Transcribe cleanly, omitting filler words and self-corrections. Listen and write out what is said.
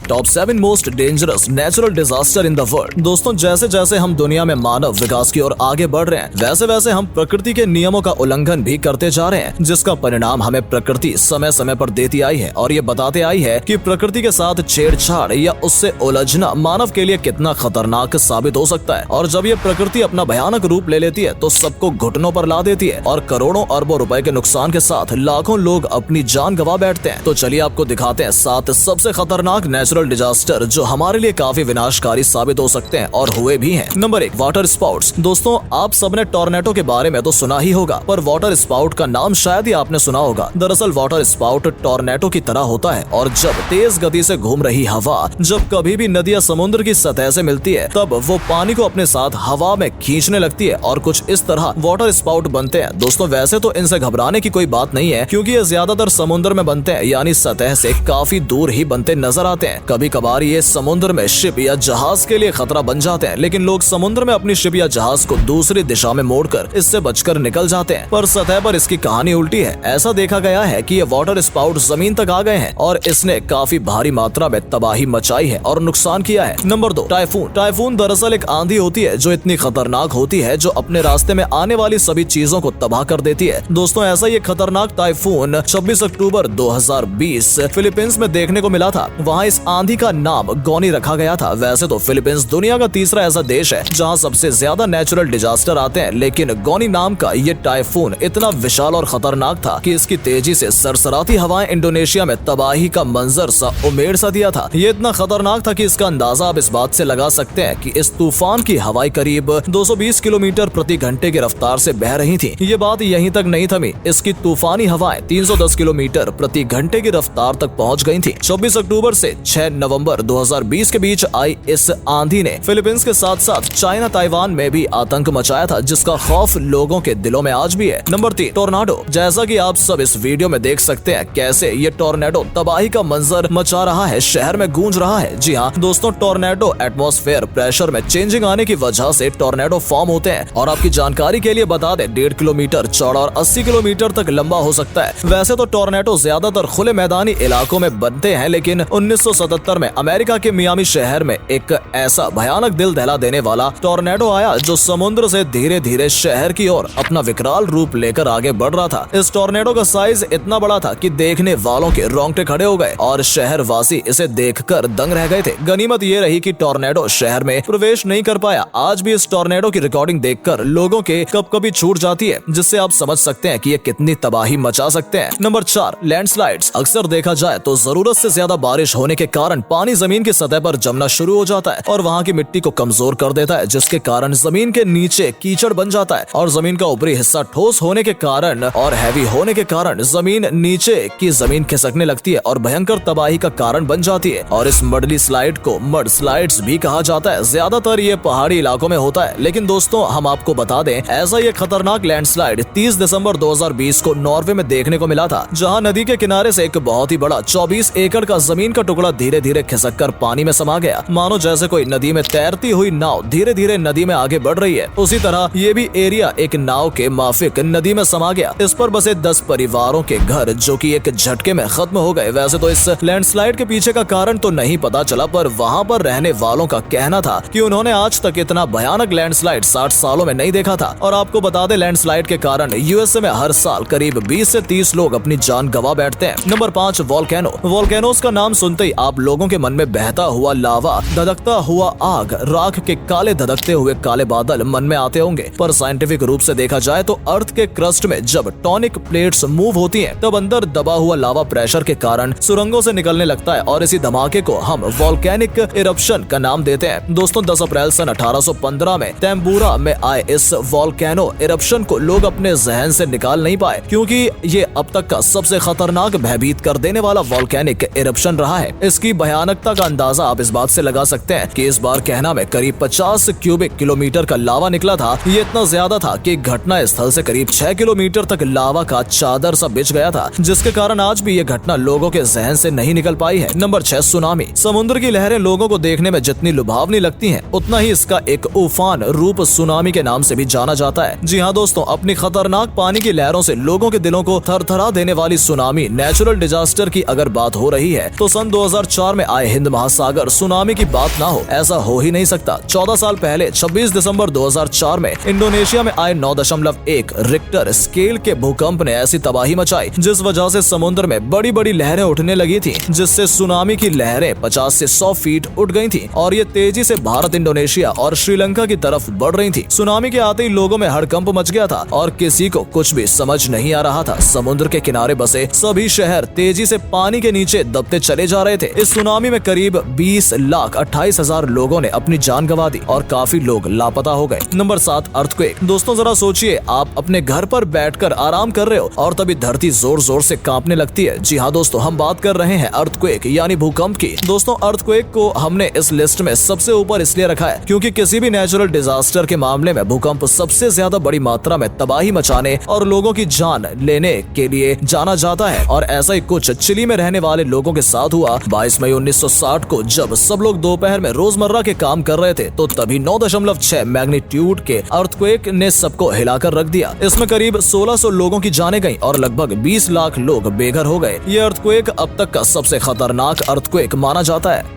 Top 7 most dangerous natural disaster in the world. दोस्तों, जैसे जैसे हम दुनिया में मानव विकास की ओर आगे बढ़ रहे हैं, वैसे वैसे हम प्रकृति के नियमों का उल्लंघन भी करते जा रहे हैं, जिसका परिणाम हमें प्रकृति समय समय पर देती आई है और ये बताते आई है कि प्रकृति के साथ छेड़छाड़ या उससे उलझना मानव के लिए कितना खतरनाक साबित हो सकता है। और जब ये प्रकृति अपना भयानक रूप ले लेती है तो सबको घुटनों पर ला देती है और करोड़ों अरबों रुपए के नुकसान के साथ लाखों लोग अपनी जान गंवा बैठते हैं। तो चलिए आपको दिखाते हैं 7 सबसे खतरनाक नेचुरल डिजास्टर जो हमारे लिए काफी विनाशकारी साबित हो सकते हैं और हुए भी हैं। Number 1, water sprouts. दोस्तों, आप सबने टॉर्नेडो के बारे में तो सुना ही होगा, पर वाटर स्पाउट का नाम शायद ही आपने सुना होगा। दरअसल वाटर स्पाउट टॉर्नेडो की तरह होता है और जब तेज गति से घूम रही हवा जब कभी भी नदी या समुद्र की सतह से मिलती है, तब वो पानी को अपने साथ हवा में खींचने लगती है और कुछ इस तरह वाटर स्पाउट बनते हैं। दोस्तों, वैसे तो इनसे घबराने की कोई बात नहीं है, क्योंकि ये ज्यादातर समुद्र में बनते हैं, यानी सतह से काफी दूर ही बनते नजर आते हैं। कभी कभार ये समुद्र में शिप या जहाज के लिए खतरा बन जाते हैं, लेकिन लोग समुद्र में अपनी शिप या जहाज को दूसरी दिशा में मोड़कर इससे बचकर निकल जाते हैं। पर सतह पर इसकी कहानी उल्टी है। ऐसा देखा गया है कि ये वाटर स्पाउट जमीन तक आ गए हैं और इसने काफी भारी मात्रा में तबाही मचाई है और नुकसान किया है। Number 2, typhoon. टाइफून दरअसल एक आंधी होती है जो इतनी खतरनाक होती है जो अपने रास्ते में आने वाली सभी चीजों को तबाह कर देती है। दोस्तों, ऐसा ये खतरनाक टाइफून 26 अक्टूबर 2020 फिलीपींस में देखने को मिला था। वहाँ इस आंधी का नाम गोनी रखा गया था। वैसे तो फिलीपींस दुनिया का तीसरा ऐसा देश है जहाँ सबसे ज्यादा नेचुरल डिजास्टर आते हैं, लेकिन गोनी नाम का ये टाइफून इतना विशाल और खतरनाक था कि इसकी तेजी से सरसराती हवाएं इंडोनेशिया में तबाही का मंजर सा उमेड़ सा दिया था। ये इतना खतरनाक था कि इसका अंदाजा आप इस बात से लगा सकते हैं कि इस तूफान की हवाएं करीब 220 किलोमीटर प्रति घंटे की रफ्तार से बह रही थी। ये बात यहीं तक नहीं थमी, इसकी तूफानी हवाएं 310 किलोमीटर प्रति घंटे की रफ्तार तक पहुंच गई थी। 24 अक्टूबर से 6 नवंबर 2020 के बीच आई इस आंधी ने फिलीपींस के साथ साथ चाइना, ताइवान में भी आतंक मचाया था, जिसका खौफ लोगों के दिलों में आज भी है। Number 3, tornado. जैसा कि आप सब इस वीडियो में देख सकते हैं कैसे ये टोर्नेडो तबाही का मंजर मचा रहा है, शहर में गूंज रहा है। जी हाँ दोस्तों, टोर्नेडो एटमॉस्फेयर प्रेशर में चेंजिंग आने की वजह से टोर्नेडो फॉर्म होते हैं। और आपकी जानकारी के लिए बता दें, 1.5 किलोमीटर चौड़ा और 80 किलोमीटर तक लंबा हो सकता है। वैसे तो टोर्नेडो ज्यादातर खुले मैदानी इलाकों में बनते हैं, लेकिन 1977 में अमेरिका के मियामी शहर में एक ऐसा भयानक दिल दहला देने वाला टोर्नेडो आया जो समुद्र से धीरे धीरे शहर की ओर अपना विकराल रूप लेकर आगे बढ़ रहा था। इस टोर्नेडो का साइज इतना बड़ा था कि देखने वालों के रोंगटे खड़े हो गए और शहर वासी इसे देखकर दंग रह गए थे। गनीमत ये रही कि टोर्नेडो शहर में प्रवेश नहीं कर पाया। आज भी इस टोर्नेडो की रिकॉर्डिंग देखकर लोगों के कभी छूट जाती है, जिससे आप समझ सकते हैं कि ये कितनी तबाही मचा सकते हैं। Number 4, landslides. अक्सर देखा जाए तो जरूरत से ज्यादा बारिश होने के कारण पानी जमीन की सतह पर जमना शुरू हो जाता है और वहाँ की मिट्टी को कमजोर कर देता है, जिसके कारण जमीन के नीचे कीचड़ बन जाता है और जमीन का ऊपरी हिस्सा ठोस होने के कारण और हैवी होने के कारण जमीन नीचे की जमीन खिसकने लगती है और भयंकर तबाही का कारण बन जाती है। और इस मडली स्लाइड को मड स्लाइड्स भी कहा जाता है। ज्यादातर ये पहाड़ी इलाकों में होता है, लेकिन दोस्तों हम आपको बता दें, ऐसा ये खतरनाक लैंडस्लाइड 30 दिसंबर 2020 को नॉर्वे में देखने को मिला था, जहां नदी के किनारे से एक बहुत ही बड़ा 24 एकड़ का जमीन का टुकड़ा धीरे धीरे खिसककर पानी में समा गया। मानो जैसे कोई नदी में तैरती हुई नाव धीरे धीरे नदी में आगे बढ़ रही है, उसी तरह ये भी एरिया एक नाव के माफिक नदी में समा गया। इस पर बसे 10 परिवारों के घर जो कि एक झटके में खत्म हो गए। वैसे तो इस लैंडस्लाइड के पीछे का कारण तो नहीं पता चला, पर वहाँ पर रहने वालों का कहना था कि उन्होंने आज तक इतना भयानक लैंडस्लाइड 60 सालों में नहीं देखा था। और आपको बता दें, लैंडस्लाइड के कारण यूएसए में हर साल करीब 20 से 30 लोग अपनी जान गंवा बैठते हैं। Number 5, volcano. वोल्केनोस का नाम सुनते ही आप लोगों के मन में बहता हुआ लावा, धधकता हुआ आग, राख के काले धधकते हुए काले बादल मन में आते होंगे। पर साइंटिफिक रूप से देखा जाए तो अर्थ के क्रस्ट में जब टॉनिक प्लेट्स मूव होती हैं, तब अंदर दबा हुआ लावा प्रेशर के कारण सुरंगों से निकलने लगता है और इसी धमाके को हम वोल्केनिक इरप्शन का नाम देते हैं। दोस्तों, 10 अप्रैल सन 1815 में तेम्बूरा में आए इस वोल्केनो इरप्शन को लोग अपने जहन से निकाल नहीं पाए, क्योंकि ये अब तक का सबसे खतरनाक भयभीत कर देने वाला वोल्केनिक इरप्शन रहा है। इसकी भयानकता का अंदाजा आप इस बात से लगा सकते हैं कि इस बार कहना में करीब 50 क्यूबिक किलोमीटर का लावा निकला था। ये इतना ज्यादा था कि घटना स्थल से करीब 6 किलोमीटर तक लावा का चादर सा बिछ गया था, जिसके कारण आज भी ये घटना लोगों के जहन से नहीं निकल पाई है। Number 6, tsunami. समुद्र की लहरें लोगों को देखने में जितनी लुभावनी लगती हैं, उतना ही इसका एक उफान रूप सुनामी के नाम से भी जाना जाता है। जी हाँ दोस्तों, अपनी खतरनाक पानी की लहरों से लोगों के दिलों को थरथरा देने वाली सुनामी नेचुरल डिजास्टर की अगर बात हो रही है तो सन 2004 में आए हिंद महासागर सुनामी की बात ना हो, ऐसा हो ही नहीं सकता। 14 साल पहले 26 दिसंबर 2004 में इंडोनेशिया में आए 9.1 रिक्टर स्केल के भूकंप ने ऐसी तबाही मचाई जिस वजह से समुद्र में बड़ी बड़ी लहरें उठने लगी थी, जिससे सुनामी की लहरें 50 से 100 फीट उठ गई थी और ये तेजी से भारत, इंडोनेशिया और श्रीलंका की तरफ बढ़ रही थी। सुनामी के आते ही लोगों में हड़कंप मच गया था और किसी को कुछ भी समझ नहीं आ रहा था। समुद्र के किनारे बसे सभी शहर तेजी से पानी के नीचे दबते चले जा रहे थे। इस सुनामी में करीब 20,28,000 लोगों ने अपनी जान गंवा दी और काफी लोग लापता हो गए। Number 7, earthquake. दोस्तों जरा सोचिए, आप अपने घर पर बैठकर आराम कर रहे हो और तभी धरती जोर जोर से कांपने लगती है। जी हाँ दोस्तों, हम बात कर रहे हैं अर्थक्वेक यानी भूकंप की। दोस्तों अर्थक्वेक को हमने इस लिस्ट में सबसे ऊपर इसलिए रखा है क्योंकि किसी भी नेचुरल डिजास्टर के मामले में भूकंप सबसे ज्यादा बड़ी मात्रा में तबाही मचाने और लोगों की जान लेने के लिए जाना जाता है। और ऐसा ही कुछ चिली में रहने वाले लोगों के साथ हुआ। 22 मई 1960 को जब सब लोग दोपहर में रोजमर्रा के काम कर रहे थे तो तभी 9.6 मैग्नीट्यूड के अर्थक्वेक ने सबको हिलाकर रख दिया। इसमें करीब 1600 लोगों की जानें गईं और लगभग 20 लाख लोग बेघर हो गए। ये अर्थक्वेक अब तक का सबसे खतरनाक अर्थक्वेक माना जाता है।